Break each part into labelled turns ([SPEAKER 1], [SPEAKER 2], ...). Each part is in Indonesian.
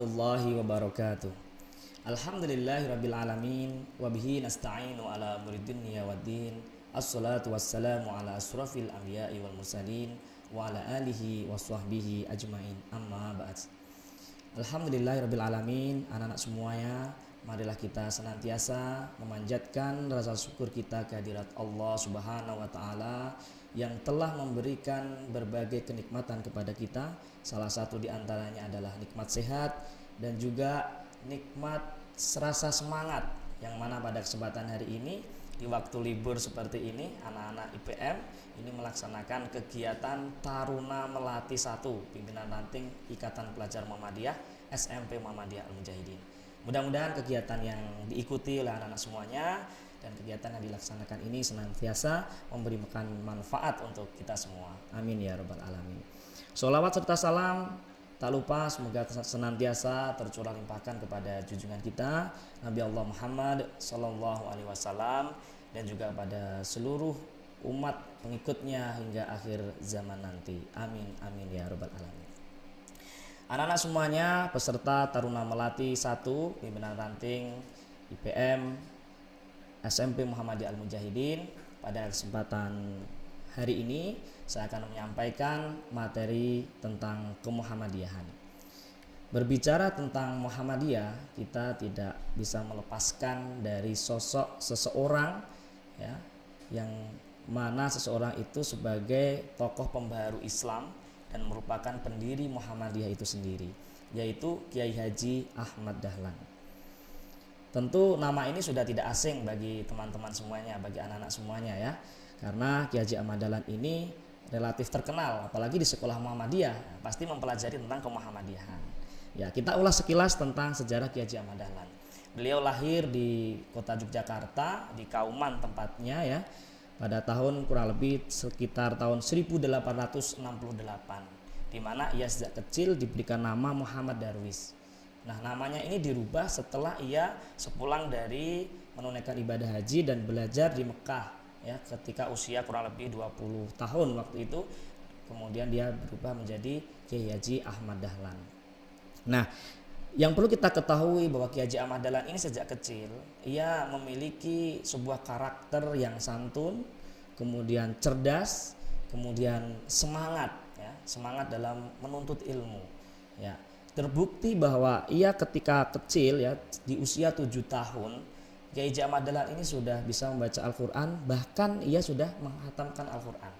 [SPEAKER 1] Warahmatullahi wabarakatuh. Alhamdulillahirabbil alamin wa bihi nasta'inu ala umuri dunya waddin. Assalatu wassalamu ala asrofil anbiya'i wal mursalin wa ala alihi wa sahbihi ajmain. Amma ba'd. Alhamdulillahirabbil alamin. Anak-anak semuanya, marilah kita senantiasa memanjatkan rasa syukur kita kehadirat Allah Subhanahu wa taala yang telah memberikan berbagai kenikmatan kepada kita. Salah satu di antaranya adalah nikmat sehat dan juga nikmat rasa semangat, yang mana pada kesempatan hari ini di waktu libur seperti ini anak-anak IPM ini melaksanakan kegiatan Taruna Melati 1 pimpinan ranting Ikatan Pelajar Muhammadiyah SMP Muhammadiyah Al-Mujahidin. Mudah-mudahan kegiatan yang diikuti oleh anak-anak semuanya dan kegiatan yang dilaksanakan ini senantiasa memberikan manfaat untuk kita semua. Amin ya rabbal alamin. Sholawat serta salam tak lupa semoga senantiasa tercurah limpahkan kepada junjungan kita Nabi Allah Muhammad Sallallahu Alaihi Wasallam dan juga pada seluruh umat pengikutnya hingga akhir zaman nanti. Amin amin ya rabbal alamin. Anak-anak semuanya peserta Taruna Melati 1 pimpinan ranting IPM SMP Muhammadiyah Al-Mujahidin, pada kesempatan hari ini saya akan menyampaikan materi tentang kemuhammadiyahan. Berbicara tentang Muhammadiyah, kita tidak bisa melepaskan dari sosok seseorang ya, yang mana seseorang itu sebagai tokoh pembaharu Islam dan merupakan pendiri Muhammadiyah itu sendiri, yaitu Kiai Haji Ahmad Dahlan. Tentu nama ini sudah tidak asing bagi teman-teman semuanya, bagi anak-anak semuanya ya. Karena Kiai Haji Ahmad Dahlan ini relatif terkenal, apalagi di sekolah Muhammadiyah, pasti mempelajari tentang kemuhammadiyahan. Ya, kita ulas sekilas tentang sejarah Kiai Haji Ahmad Dahlan. Beliau lahir di kota Yogyakarta, di Kauman tempatnya ya, pada tahun kurang lebih sekitar tahun 1868, di mana ia sejak kecil diberikan nama Muhammad Darwis. Nah, namanya ini dirubah setelah ia sepulang dari menunaikan ibadah haji dan belajar di Mekah ya, ketika usia kurang lebih 20 tahun waktu itu. Kemudian dia berubah menjadi Kiai Haji Ahmad Dahlan. Nah, yang perlu kita ketahui bahwa Kiai Haji Ahmad Dahlan ini sejak kecil ia memiliki sebuah karakter yang santun, kemudian cerdas, kemudian semangat ya, semangat dalam menuntut ilmu ya. Terbukti bahwa ia ketika kecil ya, di usia 7 tahun Kiai Haji Ahmad Dahlan ini sudah bisa membaca Al-Quran, bahkan ia sudah menghatamkan Al-Quran.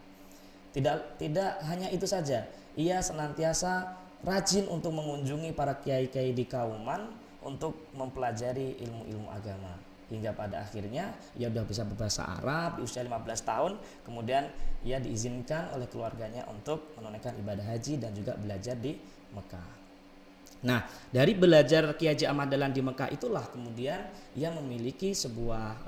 [SPEAKER 1] Tidak hanya itu saja, ia senantiasa rajin untuk mengunjungi para kiai-kiai di Kauman untuk mempelajari ilmu-ilmu agama. Hingga pada akhirnya ia sudah bisa berbahasa Arab di usia 15 tahun. Kemudian ia diizinkan oleh keluarganya untuk menunaikan ibadah haji dan juga belajar di Mekah. Nah, dari belajar Kiai Haji Ahmad Dahlan di Mekah itulah kemudian ia memiliki sebuah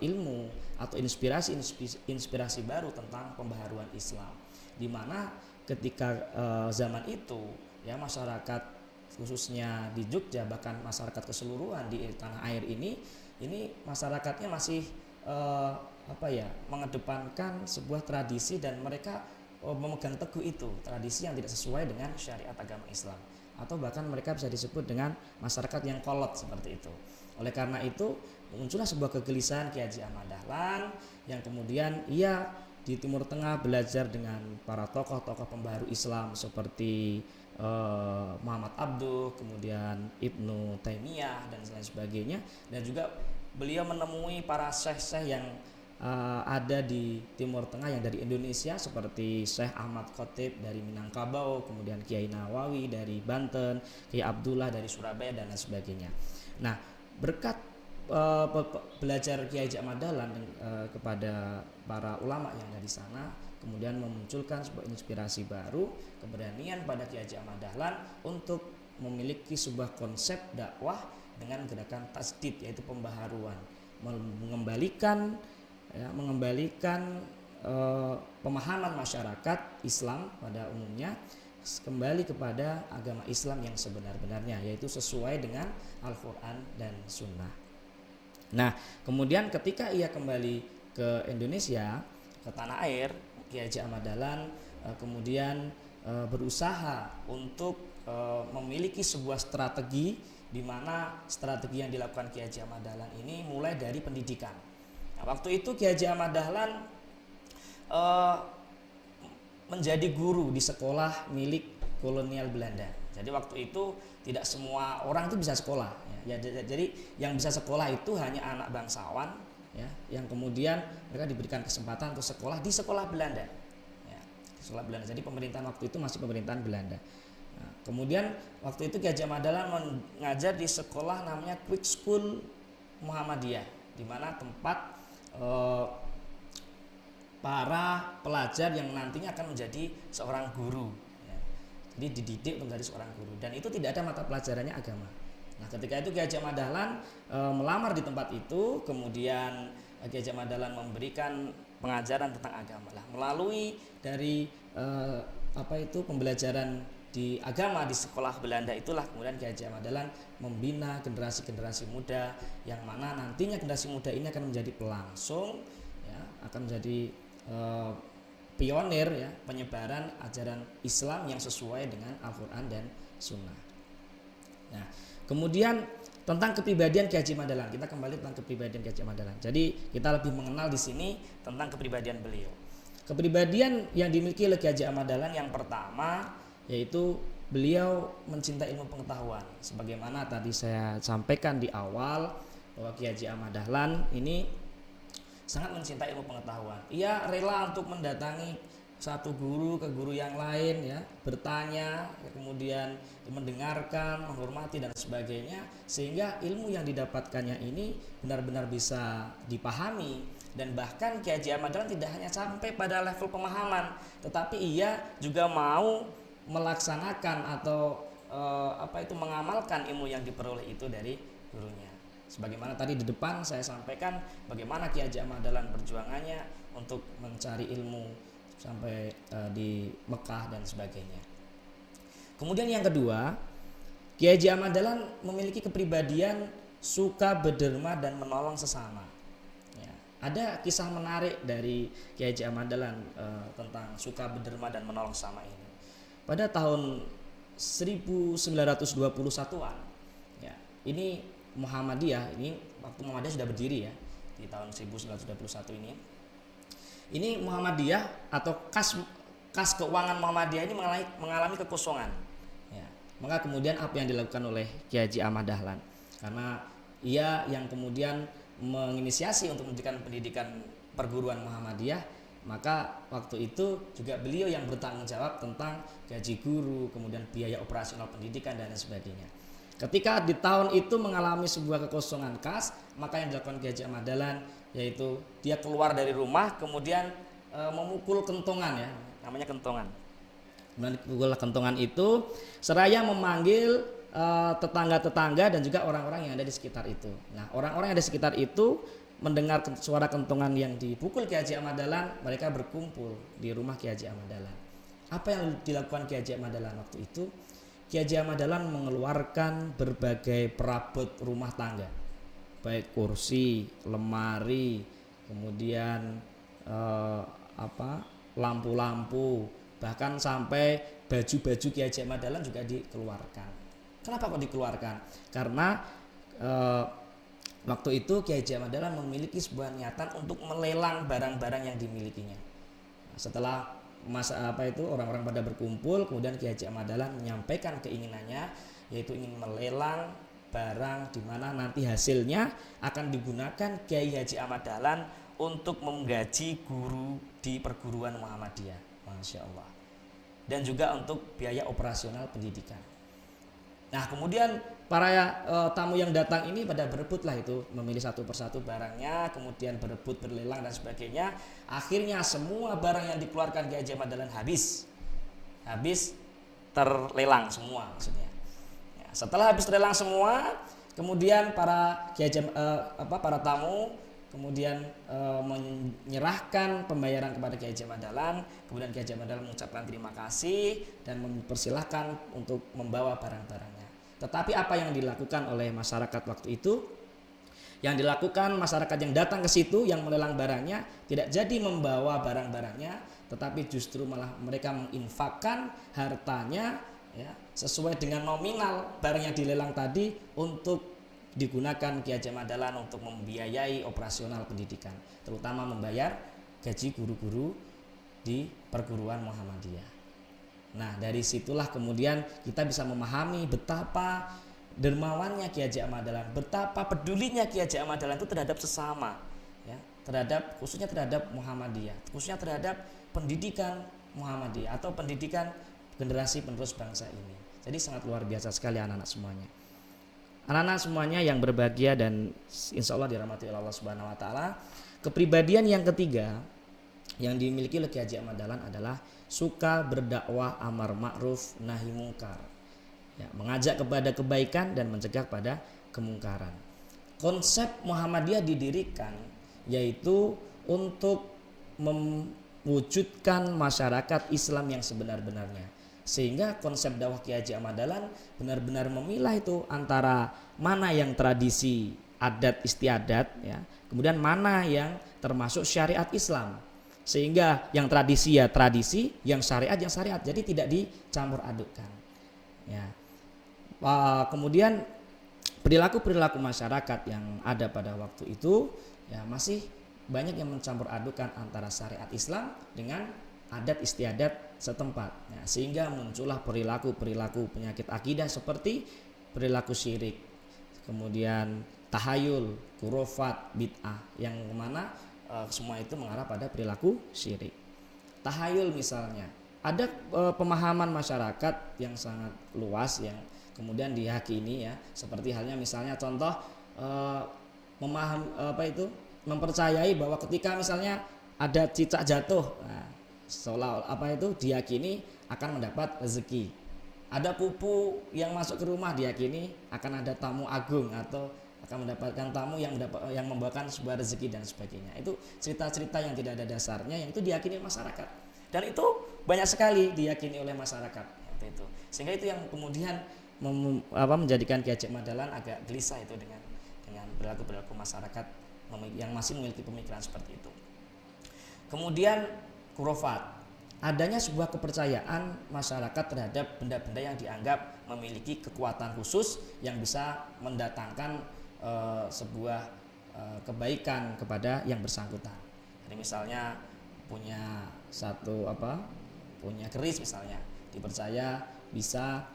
[SPEAKER 1] ilmu atau inspirasi baru tentang pembaharuan Islam. Di mana ketika zaman itu ya, masyarakat khususnya di Jogja, bahkan masyarakat keseluruhan di tanah air ini masyarakatnya masih mengedepankan sebuah tradisi, dan mereka memegang teguh itu tradisi yang tidak sesuai dengan syariat agama Islam, atau bahkan mereka bisa disebut dengan masyarakat yang kolot seperti itu. Oleh karena itu muncullah sebuah kegelisahan Kiai Haji Ahmad Dahlan yang kemudian ia di Timur Tengah belajar dengan para tokoh-tokoh pembaharu Islam seperti Muhammad Abduh, kemudian Ibnu Taimiyah dan lain sebagainya, dan juga beliau menemui para syekh-syekh yang ada di Timur Tengah yang dari Indonesia seperti Syekh Ahmad Khotib dari Minangkabau, kemudian Kiai Nawawi dari Banten, Kiai Abdullah dari Surabaya dan lain sebagainya. Nah, berkat belajar Kiai Haji Ahmad Dahlan kepada para ulama yang ada di sana, kemudian memunculkan sebuah inspirasi baru, keberanian pada Kiai Haji Ahmad Dahlan untuk memiliki sebuah konsep dakwah dengan gerakan tasdid, yaitu pembaharuan, mengembalikan pemahaman masyarakat Islam pada umumnya kembali kepada agama Islam yang sebenar-benarnya, yaitu sesuai dengan Al-Quran dan Sunnah. Nah, kemudian ketika ia kembali ke Indonesia, ke tanah air, Kiai Haji Ahmad Dahlan kemudian berusaha untuk memiliki sebuah strategi, di mana strategi yang dilakukan Ki Haji Ahmad Dahlan ini mulai dari pendidikan. Nah, waktu itu Ki Haji Ahmad Dahlan menjadi guru di sekolah milik kolonial Belanda. Jadi waktu itu tidak semua orang itu bisa sekolah. Ya, jadi yang bisa sekolah itu hanya anak bangsawan, ya, yang kemudian mereka diberikan kesempatan untuk sekolah di sekolah Belanda. Ya, sekolah Belanda. Jadi pemerintahan waktu itu masih pemerintahan Belanda. Nah, kemudian waktu itu Ki Haji Ahmad Dahlan mengajar di sekolah namanya Quick School Muhammadiyah, di mana tempat para pelajar yang nantinya akan menjadi seorang guru. Ya. Jadi dididik untuk menjadi seorang guru, dan itu tidak ada mata pelajarannya agama. Nah, ketika itu Ki Haji Ahmad Dahlan melamar di tempat itu, kemudian Ki Haji Ahmad Dahlan memberikan pengajaran tentang agama lah melalui dari pembelajaran di agama di sekolah Belanda itulah. Kemudian Ki Haji Ahmad Dahlan membina generasi-generasi muda, yang mana nantinya generasi muda ini akan menjadi pelangsung, ya, akan menjadi pionir, ya, penyebaran ajaran Islam yang sesuai dengan Al-Quran dan Sunnah. Nah, kemudian tentang kepribadian Ki Haji Ahmad Dahlan, kita kembali tentang kepribadian Ki Haji Ahmad Dahlan. Jadi kita lebih mengenal di sini tentang kepribadian beliau. Kepribadian yang dimiliki oleh Ki Haji Ahmad Dahlan yang pertama yaitu beliau mencintai ilmu pengetahuan. Sebagaimana tadi saya sampaikan di awal bahwa Ki Haji Ahmad Dahlan ini sangat mencintai ilmu pengetahuan. Ia rela untuk mendatangi satu guru ke guru yang lain, ya, bertanya, kemudian mendengarkan, menghormati dan sebagainya, sehingga ilmu yang didapatkannya ini benar-benar bisa dipahami. Dan bahkan Ki Haji Ahmad Dahlan tidak hanya sampai pada level pemahaman, tetapi ia juga mau melaksanakan atau mengamalkan ilmu yang diperoleh itu dari gurunya. Sebagaimana tadi di depan saya sampaikan bagaimana Ki Haji Ahmad Dahlan perjuangannya untuk mencari ilmu sampai di Mekah dan sebagainya. Kemudian yang kedua, Ki Haji Ahmad Dahlan memiliki kepribadian suka berderma dan menolong sesama. Ya, ada kisah menarik dari Ki Haji Ahmad Dahlan tentang suka berderma dan menolong sesama ini. Pada tahun 1921-an, ya, ini Muhammadiyah, ini waktu Muhammadiyah sudah berdiri, ya, di tahun 1921 ini. Ini Muhammadiyah atau kas keuangan Muhammadiyah ini mengalami kekosongan. Ya, maka kemudian apa yang dilakukan oleh Ki Haji Ahmad Dahlan? Karena ia yang kemudian menginisiasi untuk memberikan pendidikan perguruan Muhammadiyah, maka waktu itu juga beliau yang bertanggung jawab tentang gaji guru, kemudian biaya operasional pendidikan dan sebagainya. Ketika di tahun itu mengalami sebuah kekosongan kas, maka yang dilakukan Ki Haji Ahmad Dahlan yaitu dia keluar dari rumah, kemudian memukul kentongan, ya, namanya kentongan. Kemudian dipukul kentongan itu seraya memanggil tetangga-tetangga dan juga orang-orang yang ada di sekitar itu. Nah, orang-orang yang ada di sekitar itu mendengar suara kentongan yang dipukul Ki Haji Ahmad Dahlan, mereka berkumpul di rumah Ki Haji Ahmad Dahlan. Apa yang dilakukan Ki Haji Ahmad Dahlan waktu itu? Ki Haji Ahmad Dahlan mengeluarkan berbagai perabot rumah tangga, baik kursi, lemari, kemudian lampu-lampu, bahkan sampai baju-baju Ki Haji Ahmad Dahlan juga dikeluarkan. Kenapa kok dikeluarkan? Karena waktu itu Ki Haji Ahmad Dahlan memiliki sebuah niatan untuk melelang barang-barang yang dimilikinya. Nah, setelah orang-orang pada berkumpul, kemudian Ki Haji Ahmad Dahlan menyampaikan keinginannya, yaitu ingin melelang barang di mana nanti hasilnya akan digunakan Kiai Haji Ahmad Dahlan untuk menggaji guru di perguruan Muhammadiyah, Masya Allah, dan juga untuk biaya operasional pendidikan. Nah, kemudian para tamu yang datang ini pada berebutlah itu, memilih satu persatu barangnya, kemudian berebut, berlelang dan sebagainya. Akhirnya semua barang yang dikeluarkan Kiai Haji Ahmad Dahlan habis terlelang semua maksudnya. Ya, setelah habis terlelang semua, kemudian para tamu kemudian menyerahkan pembayaran kepada Kiai Haji Ahmad Dahlan. Kemudian Kiai Haji Ahmad Dahlan mengucapkan terima kasih dan mempersilahkan untuk membawa barang-barangnya. Tetapi apa yang dilakukan oleh masyarakat waktu itu? Yang dilakukan masyarakat yang datang ke situ, yang melelang barangnya, tidak jadi membawa barang-barangnya, tetapi justru malah mereka menginfakkan hartanya, ya, sesuai dengan nominal barang yang dilelang tadi untuk digunakan Ki Haji Ahmad Dahlan untuk membiayai operasional pendidikan, terutama membayar gaji guru-guru di perguruan Muhammadiyah. Nah, dari situlah kemudian kita bisa memahami betapa dermawannya Ki Haji Ahmad Dahlan, betapa pedulinya Ki Haji Ahmad Dahlan itu terhadap sesama, ya, terhadap khususnya terhadap Muhammadiyah, khususnya terhadap pendidikan Muhammadiyah atau pendidikan generasi penerus bangsa ini. Jadi sangat luar biasa sekali anak-anak semuanya. Anak-anak semuanya yang berbahagia dan insya Allah dirahmati oleh Allah Subhanahu Wa Taala. Kepribadian yang ketiga yang dimiliki oleh Ki Haji Ahmad Dahlan adalah suka berdakwah amar ma'ruf nahi mungkar, ya, mengajak kepada kebaikan dan mencegah pada kemungkaran. Konsep Muhammadiyah didirikan yaitu untuk mewujudkan masyarakat Islam yang sebenar-benarnya. Sehingga konsep dakwah Ki Haji Ahmad Dahlan benar-benar memilah itu antara mana yang tradisi adat istiadat, ya, kemudian mana yang termasuk syariat Islam. Sehingga yang tradisi ya tradisi, yang syariat yang syariat. Jadi tidak dicampur adukkan. Ya. Kemudian perilaku-perilaku masyarakat yang ada pada waktu itu ya masih banyak yang mencampur adukan antara syariat Islam dengan adat istiadat setempat, ya, sehingga muncullah perilaku-perilaku penyakit akidah seperti perilaku syirik, kemudian tahayul, khurafat, bid'ah, yang mana semua itu mengarah pada perilaku syirik. Tahayul misalnya, ada pemahaman masyarakat yang sangat luas yang kemudian diyakini, ya, seperti halnya misalnya contoh mempercayai bahwa ketika misalnya ada cicak jatuh, nah, seolah diyakini akan mendapat rezeki. Ada pupu yang masuk ke rumah diyakini akan ada tamu agung atau akan mendapatkan tamu yang membawakan sebuah rezeki dan sebagainya. Itu cerita-cerita yang tidak ada dasarnya yang itu diyakini masyarakat. Dan itu banyak sekali diyakini oleh masyarakat itu. Sehingga itu yang kemudian menjadikan Ki Haji Ahmad Dahlan agak gelisah itu dengan perilaku-perilaku masyarakat yang masih memiliki pemikiran seperti itu. Kemudian khurafat, adanya sebuah kepercayaan masyarakat terhadap benda-benda yang dianggap memiliki kekuatan khusus yang bisa mendatangkan sebuah kebaikan kepada yang bersangkutan. Jadi misalnya punya punya keris misalnya, dipercaya bisa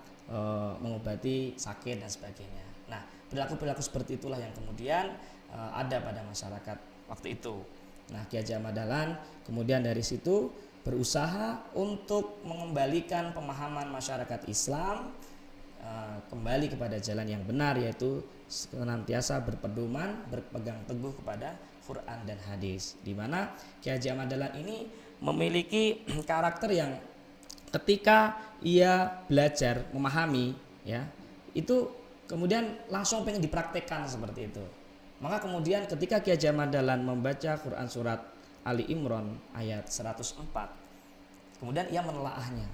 [SPEAKER 1] mengobati sakit dan sebagainya. Nah, perilaku-perilaku seperti itulah yang kemudian ada pada masyarakat waktu itu. Nah, Ki Haji Ahmad Dahlan kemudian dari situ berusaha untuk mengembalikan pemahaman masyarakat Islam kembali kepada jalan yang benar, yaitu senantiasa berpegang teguh kepada Quran dan hadis. Di mana Ki Haji Ahmad Dahlan ini memiliki karakter yang ketika ia belajar memahami, ya, itu kemudian langsung pengen dipraktekkan seperti itu. Maka kemudian ketika Ki Haji Ahmad Dahlan membaca Quran surat Ali Imran ayat 104, kemudian ia menelaahnya.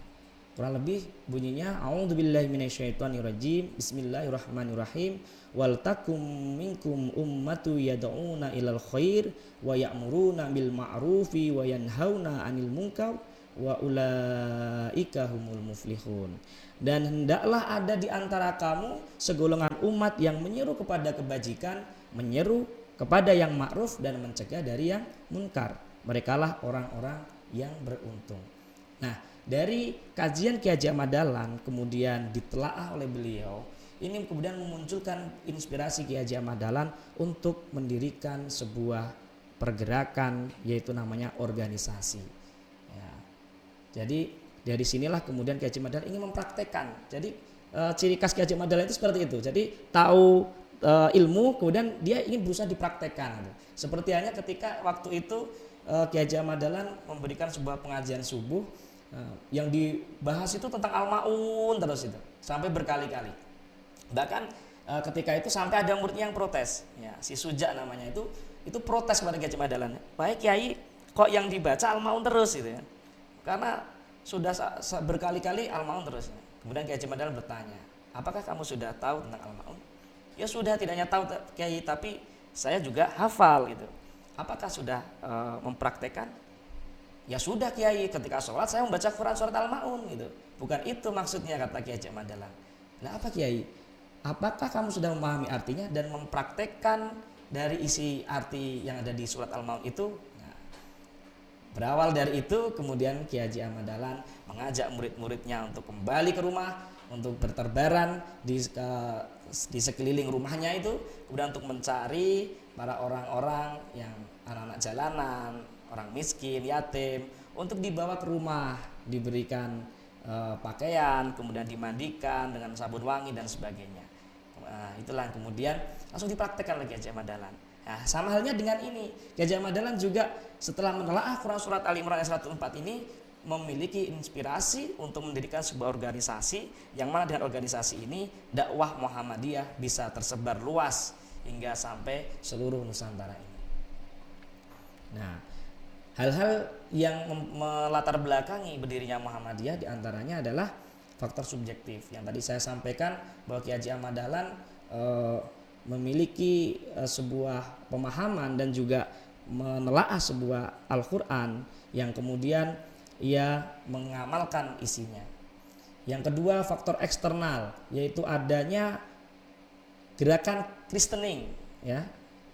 [SPEAKER 1] Kurang lebih bunyinya A'udzubillahi minasyaitonirrajim, Bismillahirrahmanirrahim, wal takum minkum ummatu yad'una ilal khair wa ya'muruna bil ma'rufi wa yanhauna 'anil munkar wa ulaika humul muflihun. Dan hendaklah ada di antara kamu segolongan umat yang menyeru kepada kebajikan, menyeru kepada yang ma'ruf dan mencegah dari yang munkar. Merekalah orang-orang yang beruntung. Nah, dari kajian Ki Haji Ahmad Dahlan kemudian ditelaah oleh beliau, ini kemudian memunculkan inspirasi Ki Haji Ahmad Dahlan untuk mendirikan sebuah pergerakan, yaitu namanya organisasi. Ya. Jadi dari sinilah kemudian Ki Haji Ahmad Dahlan ingin mempraktekkan. Jadi ciri khas Ki Haji Ahmad Dahlan itu seperti itu. Jadi tahu ilmu, kemudian dia ingin berusaha dipraktekkan. Seperti hanya ketika waktu itu Ki Haji Ahmad Dahlan memberikan sebuah pengajian subuh yang dibahas itu tentang Al-Ma'un terus itu sampai berkali-kali. Bahkan ketika itu sampai ada muridnya yang protes, ya, si Suja namanya itu protes kepada Ki Haji Ahmad Dahlan. Baik Kiai, kok yang dibaca Al-Ma'un terus gitu ya? Karena sudah berkali-kali Al-Ma'un terus. Kemudian Ki Haji Ahmad Dahlan bertanya, apakah kamu sudah tahu tentang Al-Ma'un? Ya sudah, tidak hanya tahu Kiai, tapi saya juga hafal gitu. Apakah sudah mempraktekkan? Ya sudah Kiai, ketika sholat saya membaca Quran surat Al-Maun gitu. Bukan itu maksudnya, kata Kiai Haji Ahmad Dahlan. Nah apa Kiai? Apakah kamu sudah memahami artinya dan mempraktekkan dari isi arti yang ada di surat Al-Maun itu? Nah, berawal dari itu kemudian Kiai Haji Ahmad Dahlan mengajak murid-muridnya untuk kembali ke rumah, untuk berterbaran di sekeliling rumahnya itu, kemudian untuk mencari para orang-orang yang anak-anak jalanan, orang miskin, yatim, untuk dibawa ke rumah, diberikan pakaian, kemudian dimandikan dengan sabun wangi dan sebagainya. Itulah yang kemudian langsung dipraktekkan oleh Kiai Haji Ahmad Dahlan. Nah, sama halnya dengan ini, Kiai Haji Ahmad Dahlan juga setelah menelaah Quran surat Ali Imran ayat 104 ini memiliki inspirasi untuk mendirikan sebuah organisasi, yang mana dengan organisasi ini dakwah Muhammadiyah bisa tersebar luas hingga sampai seluruh Nusantara ini. Nah, hal-hal yang melatar belakangi berdirinya Muhammadiyah diantaranya adalah faktor subjektif yang tadi saya sampaikan, bahwa Kiai Haji Ahmad Dahlan memiliki sebuah pemahaman dan juga menelaah sebuah Al-Quran yang kemudian ia mengamalkan isinya. Yang kedua, faktor eksternal, yaitu adanya gerakan Kristening ya,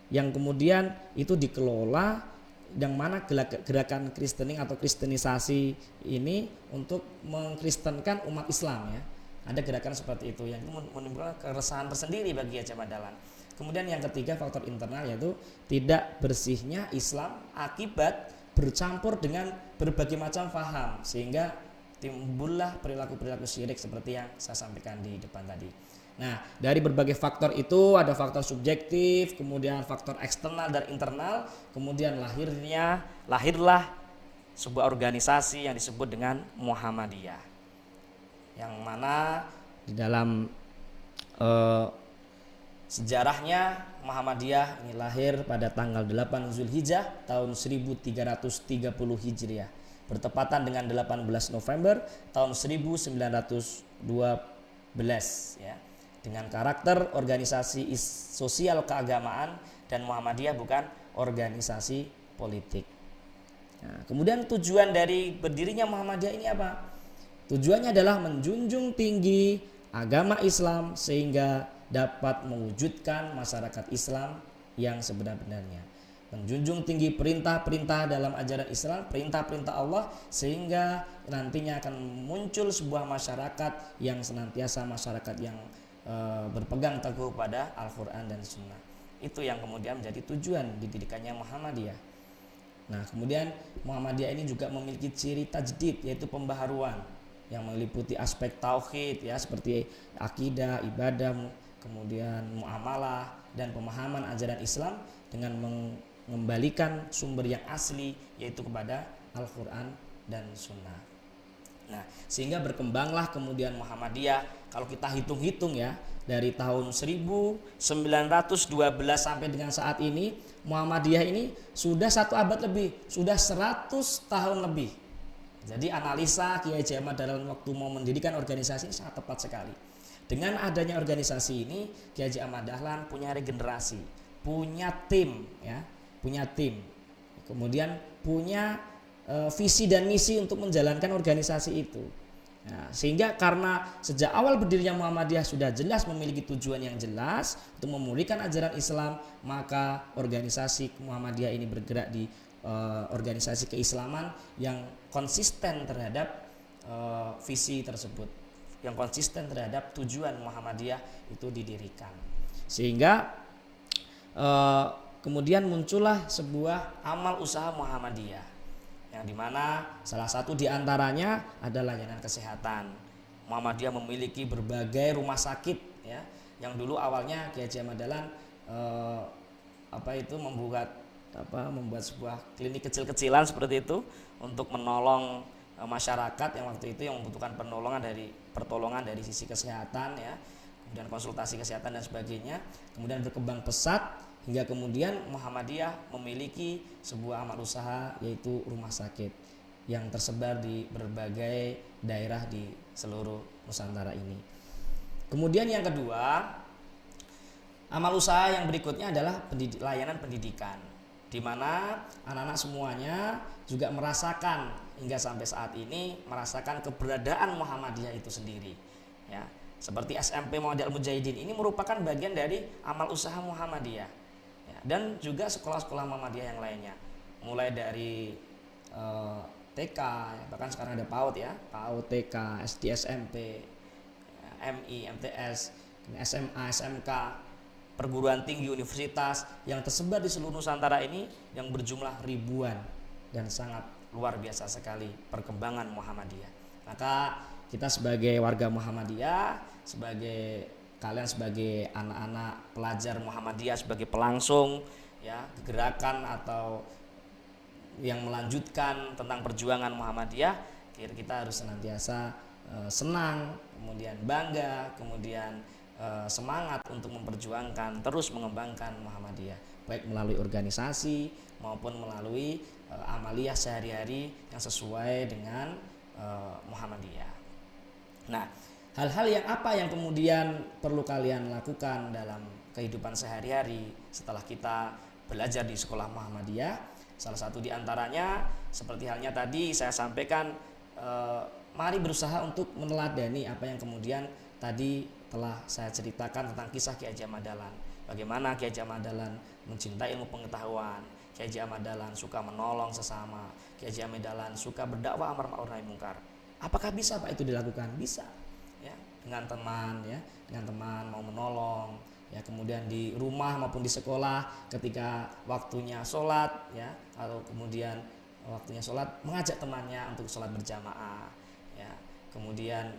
[SPEAKER 1] yang kemudian itu dikelola, yang mana gerakan Kristening atau kristenisasi ini untuk mengkristenkan umat Islam ya. Ada gerakan seperti itu yang menimbulkan keresahan tersendiri bagi Haji Ahmad Dahlan. Kemudian yang ketiga, faktor internal, yaitu tidak bersihnya Islam akibat bercampur dengan berbagai macam faham, sehingga timbullah perilaku-perilaku syirik seperti yang saya sampaikan di depan tadi. Nah, dari berbagai faktor itu ada faktor subjektif, kemudian faktor eksternal dan internal, kemudian lahirlah sebuah organisasi yang disebut dengan Muhammadiyah, yang mana di dalam sejarahnya Muhammadiyah ini lahir pada tanggal 8 Zulhijjah tahun 1330 Hijriah, bertepatan dengan 18 November tahun 1912 ya. Dengan karakter organisasi sosial keagamaan, dan Muhammadiyah bukan organisasi politik. Nah, kemudian tujuan dari berdirinya Muhammadiyah ini apa? Tujuannya adalah menjunjung tinggi agama Islam sehingga dapat mewujudkan masyarakat Islam yang sebenar-benarnya. Menjunjung tinggi perintah-perintah dalam ajaran Islam, perintah-perintah Allah, sehingga nantinya akan muncul sebuah masyarakat yang senantiasa masyarakat yang berpegang teguh pada Al-Quran dan Sunnah. Itu yang kemudian menjadi tujuan didirikannya Muhammadiyah. Nah, kemudian Muhammadiyah ini juga memiliki ciri tajdid, yaitu pembaharuan yang meliputi aspek tauhid ya, seperti akidah, ibadah, kemudian muamalah dan pemahaman ajaran Islam dengan mengembalikan sumber yang asli, yaitu kepada Al-Quran dan Sunnah. Nah, sehingga berkembanglah kemudian Muhammadiyah. Kalau kita hitung-hitung ya, dari tahun 1912 sampai dengan saat ini, Muhammadiyah ini sudah 1 abad lebih, sudah 100 tahun lebih. Jadi analisa Kiai Haji Ahmad Dahlan waktu mau mendirikan organisasi ini sangat tepat sekali. Dengan adanya organisasi ini, Kiai Haji Ahmad Dahlan punya regenerasi, punya tim ya, kemudian punya visi dan misi untuk menjalankan organisasi itu. Nah, sehingga karena sejak awal berdirinya Muhammadiyah sudah jelas memiliki tujuan yang jelas untuk memulihkan ajaran Islam, maka organisasi Muhammadiyah ini bergerak di organisasi keislaman yang konsisten terhadap visi tersebut, yang konsisten terhadap tujuan Muhammadiyah itu didirikan. Sehingga kemudian muncullah sebuah amal usaha Muhammadiyah, yang dimana salah satu diantaranya adalah layanan kesehatan. Muhammadiyah memiliki berbagai rumah sakit ya, yang dulu awalnya Kiai Haji Ahmad Dahlan membuat sebuah klinik kecil-kecilan seperti itu untuk menolong masyarakat yang waktu itu yang membutuhkan pertolongan dari sisi kesehatan ya, kemudian konsultasi kesehatan dan sebagainya. Kemudian berkembang pesat hingga kemudian Muhammadiyah memiliki sebuah amal usaha, yaitu rumah sakit yang tersebar di berbagai daerah di seluruh Nusantara ini. Kemudian yang kedua, amal usaha yang berikutnya adalah layanan pendidikan. di mana anak-anak semuanya juga merasakan hingga sampai saat ini merasakan keberadaan Muhammadiyah itu sendiri. Ya, seperti SMP Muhammadiyah Al-Mujahidin ini merupakan bagian dari amal usaha Muhammadiyah. Ya, dan juga sekolah-sekolah Muhammadiyah yang lainnya, mulai dari TK, bahkan sekarang ada PAUD ya, PAUD, TK, SD, SMP, MI, MTS, SMA, SMK, perguruan tinggi, universitas yang tersebar di seluruh Nusantara ini yang berjumlah ribuan dan sangat luar biasa sekali perkembangan Muhammadiyah. Maka kita sebagai warga Muhammadiyah, kalian sebagai anak-anak pelajar Muhammadiyah, sebagai pelangsung ya gerakan atau yang melanjutkan tentang perjuangan Muhammadiyah, kita harus senantiasa senang, kemudian bangga, kemudian semangat untuk memperjuangkan, terus mengembangkan Muhammadiyah, baik melalui organisasi maupun melalui amaliyah sehari-hari yang sesuai dengan Muhammadiyah. Nah, hal-hal yang apa yang kemudian perlu kalian lakukan dalam kehidupan sehari-hari setelah kita belajar di sekolah Muhammadiyah? Salah satu diantaranya seperti halnya tadi saya sampaikan, mari berusaha untuk meneladani apa yang kemudian tadi telah saya ceritakan tentang kisah Ki Haji Ahmad Dahlan. Bagaimana Ki Haji Ahmad Dahlan mencintai ilmu pengetahuan, Ki Haji Ahmad Dahlan suka menolong sesama, Ki Haji Ahmad Dahlan suka berdakwah amar ma'ruf nahi mungkar. Apakah bisa Pak itu dilakukan? Bisa. Ya, dengan teman mau menolong, ya, kemudian di rumah maupun di sekolah ketika waktunya sholat ya, atau kemudian waktunya sholat mengajak temannya untuk sholat berjamaah ya, kemudian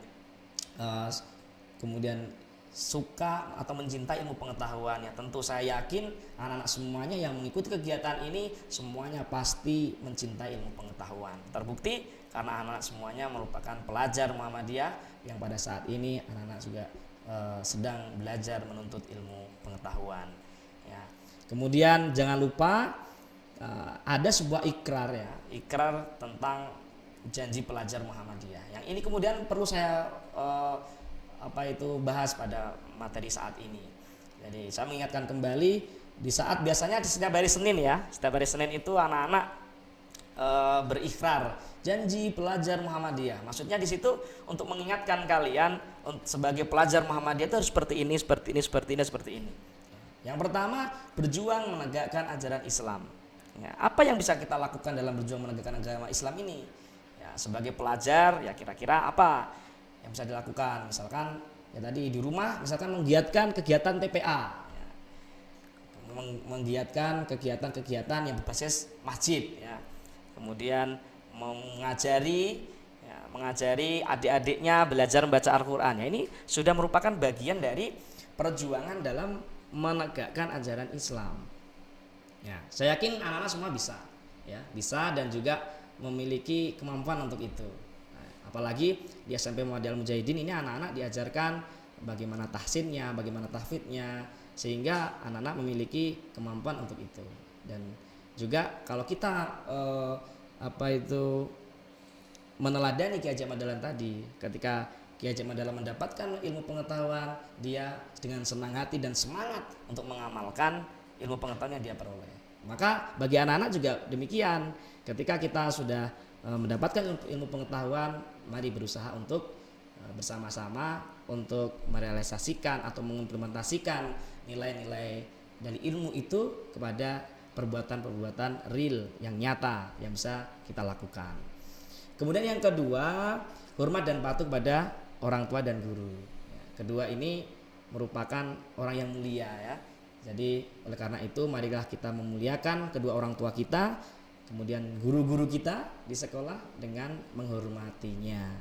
[SPEAKER 1] suka atau mencintai ilmu pengetahuan ya. Tentu saya yakin anak-anak semuanya yang mengikuti kegiatan ini semuanya pasti mencintai ilmu pengetahuan. Terbukti karena anak-anak semuanya merupakan pelajar Muhammadiyah yang pada saat ini anak-anak juga sedang belajar menuntut ilmu pengetahuan ya. Kemudian jangan lupa ada sebuah ikrar ya, ikrar tentang janji pelajar Muhammadiyah. Yang ini kemudian perlu saya bahas pada materi saat ini. Jadi saya mengingatkan kembali, di saat biasanya di setiap hari Senin ya, setiap hari Senin itu anak-anak berikrar janji pelajar Muhammadiyah. Maksudnya di situ untuk mengingatkan kalian sebagai pelajar Muhammadiyah itu harus seperti ini, seperti ini, seperti ini, seperti ini. Yang pertama, berjuang menegakkan ajaran Islam. Ya, apa yang bisa kita lakukan dalam berjuang menegakkan agama Islam ini? Ya, sebagai pelajar, ya kira-kira apa yang bisa dilakukan? Misalkan ya tadi di rumah, misalkan menggiatkan kegiatan TPA, ya, menggiatkan kegiatan-kegiatan yang berbasis masjid, ya. Kemudian mengajari adik-adiknya belajar membaca Al-Quran. Ya, ini sudah merupakan bagian dari perjuangan dalam menegakkan ajaran Islam. Ya, saya yakin anak-anak semua bisa, ya, bisa dan juga memiliki kemampuan untuk itu. Nah, apalagi di SMP Muhammadiyah Al-Mujahidin ini anak-anak diajarkan bagaimana tahsinnya, bagaimana tahfidnya, sehingga anak-anak memiliki kemampuan untuk itu. Dan juga kalau kita meneladani Ki Haji Ahmad Dahlan tadi, ketika Ki Haji Ahmad Dahlan mendapatkan ilmu pengetahuan, dia dengan senang hati dan semangat untuk mengamalkan ilmu pengetahuan yang dia peroleh. Maka bagi anak-anak juga demikian, ketika kita sudah mendapatkan ilmu pengetahuan, mari berusaha untuk bersama-sama untuk merealisasikan atau mengimplementasikan nilai-nilai dari ilmu itu kepada perbuatan-perbuatan real yang nyata yang bisa kita lakukan. Kemudian yang kedua, hormat dan patuh pada orang tua dan guru. Kedua ini merupakan orang yang mulia ya. Jadi oleh karena itu marilah kita memuliakan kedua orang tua kita, kemudian guru-guru kita di sekolah dengan menghormatinya,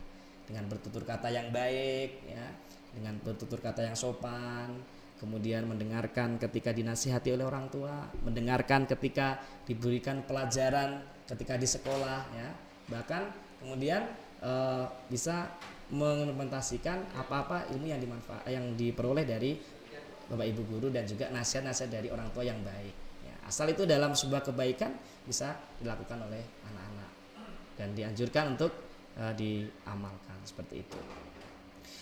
[SPEAKER 1] dengan bertutur kata yang baik ya, dengan bertutur kata yang sopan, kemudian mendengarkan ketika dinasihati oleh orang tua, mendengarkan ketika diberikan pelajaran ketika di sekolah ya, bahkan kemudian bisa mengimplementasikan apa-apa ilmu yang diperoleh dari Bapak Ibu guru dan juga nasihat-nasihat dari orang tua yang baik ya. Asal itu dalam sebuah kebaikan bisa dilakukan oleh anak-anak dan dianjurkan untuk diamalkan seperti itu.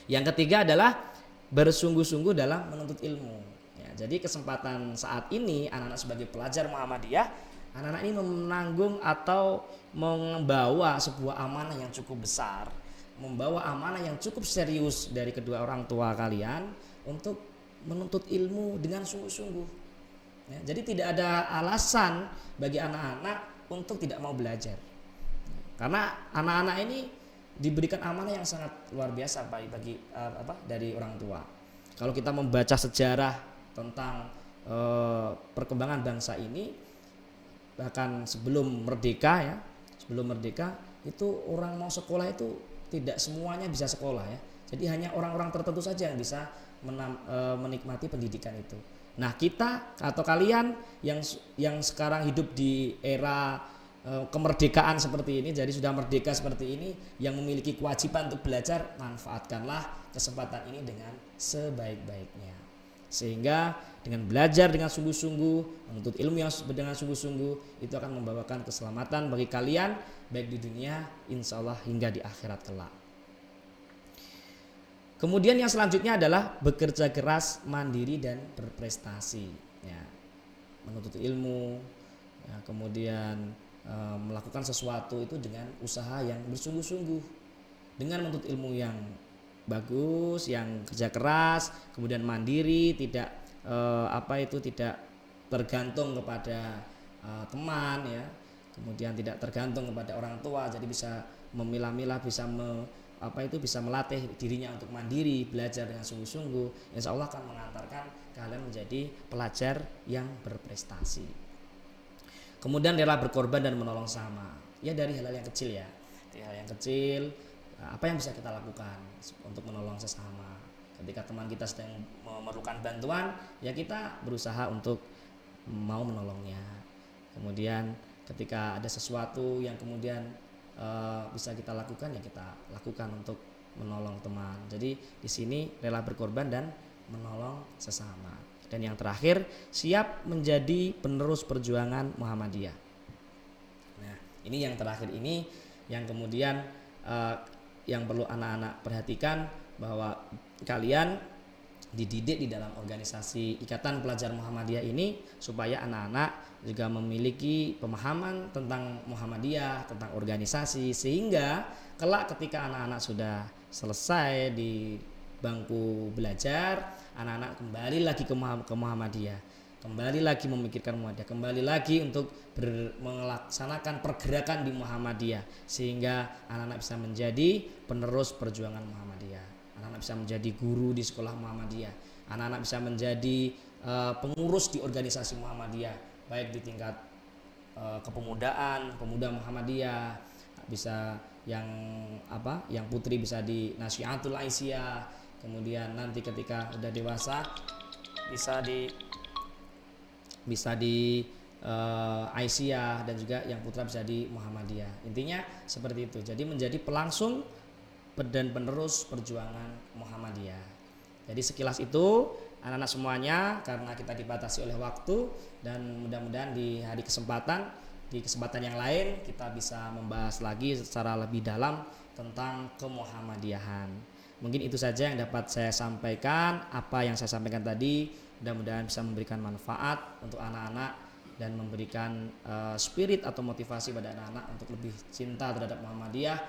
[SPEAKER 1] Yang ketiga adalah bersungguh-sungguh dalam menuntut ilmu ya. Jadi kesempatan saat ini anak-anak sebagai pelajar Muhammadiyah Anak-anak ini menanggung atau membawa sebuah amanah yang cukup besar, membawa amanah yang cukup serius dari kedua orang tua kalian untuk menuntut ilmu dengan sungguh-sungguh. Ya, jadi tidak ada alasan bagi anak-anak untuk tidak mau belajar. Karena anak-anak ini diberikan amanah yang sangat luar biasa bagi dari orang tua. Kalau kita membaca sejarah tentang perkembangan bangsa ini, bahkan sebelum merdeka itu orang mau sekolah itu tidak semuanya bisa sekolah ya. Jadi hanya orang-orang tertentu saja yang bisa menikmati pendidikan itu. Nah, kita atau kalian yang sekarang hidup di era kemerdekaan seperti ini, jadi sudah merdeka seperti ini, yang memiliki kewajiban untuk belajar, manfaatkanlah kesempatan ini dengan sebaik-baiknya. Sehingga dengan belajar dengan sungguh-sungguh, menuntut ilmu yang dengan sungguh-sungguh, itu akan membawakan keselamatan bagi kalian baik di dunia, insya Allah, hingga di akhirat kelak. Kemudian yang selanjutnya adalah bekerja keras, mandiri dan berprestasi. Ya, menuntut ilmu, ya, kemudian melakukan sesuatu itu dengan usaha yang bersungguh-sungguh, dengan menuntut ilmu yang bagus, yang kerja keras, kemudian mandiri, tidak tidak tergantung kepada teman ya, kemudian tidak tergantung kepada orang tua, jadi bisa memilah-milah, bisa bisa melatih dirinya untuk mandiri, belajar dengan sungguh-sungguh. Insya Allah akan mengantarkan kalian menjadi pelajar yang berprestasi. Kemudian rela berkorban dan menolong sama. Ya dari hal-hal yang kecil ya. Dari hal yang kecil, apa yang bisa kita lakukan untuk menolong sesama. Ketika teman kita sedang memerlukan bantuan, ya kita berusaha untuk mau menolongnya. Kemudian ketika ada sesuatu yang kemudian bisa kita lakukan, ya kita lakukan untuk menolong teman. Jadi di sini rela berkorban dan menolong sesama. Dan yang terakhir, siap menjadi penerus perjuangan Muhammadiyah. Nah, ini yang terakhir ini yang kemudian yang perlu anak-anak perhatikan, bahwa kalian dididik di dalam organisasi Ikatan Pelajar Muhammadiyah ini supaya anak-anak juga memiliki pemahaman tentang Muhammadiyah, tentang organisasi, sehingga kelak ketika anak-anak sudah selesai di bangku belajar, anak-anak kembali lagi ke Muhammadiyah, kembali lagi memikirkan Muhammadiyah, kembali lagi untuk melaksanakan pergerakan di Muhammadiyah, sehingga anak-anak bisa menjadi penerus perjuangan Muhammadiyah, anak-anak bisa menjadi guru di sekolah Muhammadiyah, anak-anak bisa menjadi pengurus di organisasi Muhammadiyah, baik di tingkat kepemudaan, pemuda Muhammadiyah, bisa yang putri bisa di Nasyiatul Aisyah. Kemudian nanti ketika udah dewasa bisa di Aisyah, dan juga yang putra bisa di Muhammadiyah. Intinya seperti itu. Jadi menjadi pelangsung dan penerus perjuangan Muhammadiyah. Jadi sekilas itu anak-anak semuanya, karena kita dibatasi oleh waktu, dan mudah-mudahan di kesempatan yang lain kita bisa membahas lagi secara lebih dalam tentang kemuhammadiyahan. Mungkin itu saja yang dapat saya sampaikan. Apa yang saya sampaikan tadi mudah-mudahan bisa memberikan manfaat untuk anak-anak dan memberikan spirit atau motivasi pada anak-anak untuk lebih cinta terhadap Muhammadiyah,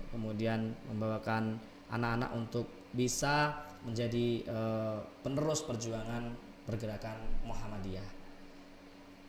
[SPEAKER 1] kemudian membawakan anak-anak untuk bisa menjadi penerus perjuangan pergerakan Muhammadiyah.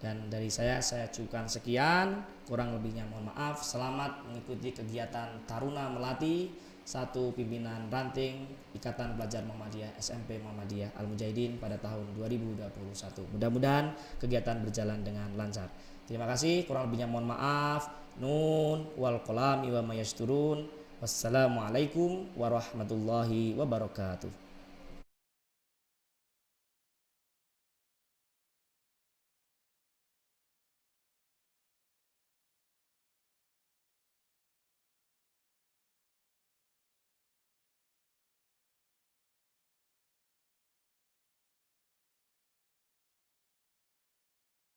[SPEAKER 1] Dan dari saya cukupkan sekian, kurang lebihnya mohon maaf. Selamat mengikuti kegiatan Taruna Melati 1 pimpinan ranting Ikatan Pelajar Muhammadiyah SMP Muhammadiyah Al-Mujahidin pada tahun 2021. Mudah-mudahan kegiatan berjalan dengan lancar. Terima kasih, kurang lebihnya mohon maaf. Nun wal qalami wa mayasturun. Wassalamualaikum warahmatullahi wabarakatuh.